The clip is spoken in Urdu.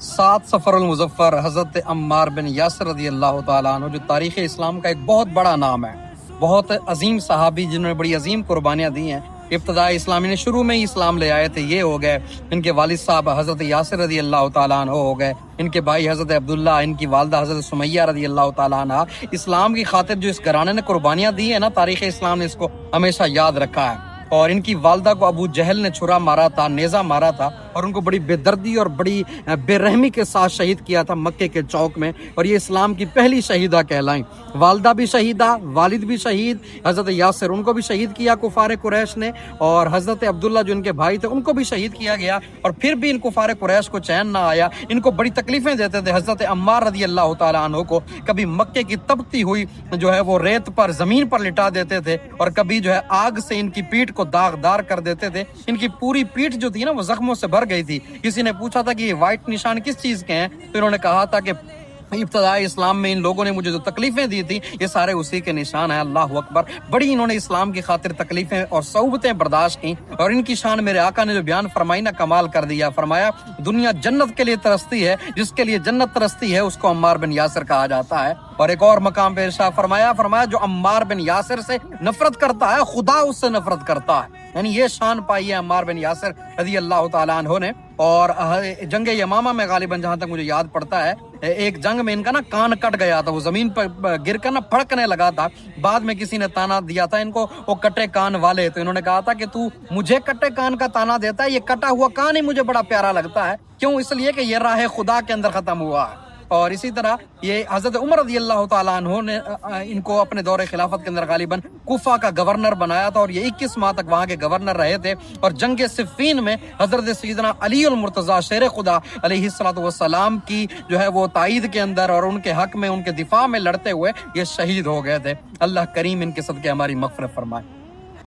سات سفر المظفر حضرت عمار بن یاسر رضی اللہ تعالیٰ عنہ، جو تاریخ اسلام کا ایک بہت بڑا نام ہے، بہت عظیم صحابی جنہوں نے بڑی عظیم قربانیاں دی ہیں۔ ابتدائی اسلامی نے شروع میں ہی اسلام لے آئے تھے، یہ ہو گئے۔ ان کے والد صاحب حضرت یاسر رضی اللہ تعالیٰ عنہ ہو گئے، ان کے بھائی حضرت عبداللہ، ان کی والدہ حضرت سمیہ رضی اللہ تعالیٰ عنہ۔ اسلام کی خاطر جو اس گھرانے نے قربانیاں دی ہیں نا، تاریخ اسلام نے اس کو ہمیشہ یاد رکھا ہے۔ اور ان کی والدہ کو ابو جہل نے چھرا مارا تھا، نیزہ مارا تھا، اور ان کو بڑی بے دردی اور بڑی بے رحمی کے ساتھ شہید کیا تھا مکے کے چوک میں، اور یہ اسلام کی پہلی شہیدہ کہلائیں۔ والدہ بھی شہیدہ، والد بھی شہید، حضرت یاسر ان کو بھی شہید کیا کفار قریش نے، اور حضرت عبداللہ جو ان کے بھائی تھے ان کو بھی شہید کیا گیا، اور پھر بھی ان کفار قریش کو چین نہ آیا، ان کو بڑی تکلیفیں دیتے تھے۔ حضرت عمار رضی اللہ تعالیٰ عنہ کو کبھی مکے کی تپتی ہوئی جو ہے وہ ریت پر زمین پر لٹا دیتے تھے، اور کبھی جو ہے آگ سے ان کی پیٹھ کو داغدار کر دیتے تھے۔ ان کی پوری پیٹھ جو تھی نا وہ زخموں سے بھر گئی تھی۔ کسی نے پوچھا تھا کہ یہ وائٹ نشان کس چیز کے ہیں، تو انہوں نے کہا تھا کہ ابتدائی اسلام میں ان لوگوں نے مجھے جو تکلیفیں دی تھی یہ سارے اسی کے نشان ہیں۔ اللہ اکبر، بڑی انہوں نے اسلام کی خاطر تکلیفیں اور صعوبتیں برداشت کی، اور ان کی شان میرے آقا نے جو بیان فرمائی نا کمال کر دیا۔ فرمایا دنیا جنت کے لیے ترستی ہے، جس کے لیے جنت ترستی ہے اس کو عمار بن یاسر کہا جاتا ہے۔ اور ایک اور مقام پہ ارشاد فرمایا جو عمار بن یاسر سے نفرت کرتا ہے خدا اس سے نفرت کرتا ہے، یعنی یہ شان پائی ہے عمار بن یاسر رضی اللہ تعالیٰ عنہ نے۔ اور جنگ یمامہ میں غالباً جہاں تک مجھے یاد پڑتا ہے، ایک جنگ میں ان کا نا کان کٹ گیا تھا، وہ زمین پر گر کر نا پھڑکنے لگا تھا۔ بعد میں کسی نے تانا دیا تھا ان کو وہ کٹے کان والے، تو انہوں نے کہا تھا کہ تو مجھے کٹے کان کا تانا دیتا ہے، یہ کٹا ہوا کان ہی مجھے بڑا پیارا لگتا ہے۔ کیوں؟ اس لیے کہ یہ راہ خدا کے اندر ختم ہوا ہے۔ اور اسی طرح یہ حضرت عمر رضی اللہ تعالیٰ عنہ نے ان کو اپنے دور خلافت کے اندر غالباً کوفہ کا گورنر بنایا تھا، اور یہ 21 ماہ تک وہاں کے گورنر رہے تھے۔ اور جنگ صفین میں حضرت سیدنا علی المرتضیٰ شیر خدا علیہ الصلوۃ والسلام کی جو ہے وہ تائید کے اندر اور ان کے حق میں ان کے دفاع میں لڑتے ہوئے یہ شہید ہو گئے تھے۔ اللہ کریم ان کے صدقے ہماری مغفرت فرمائے۔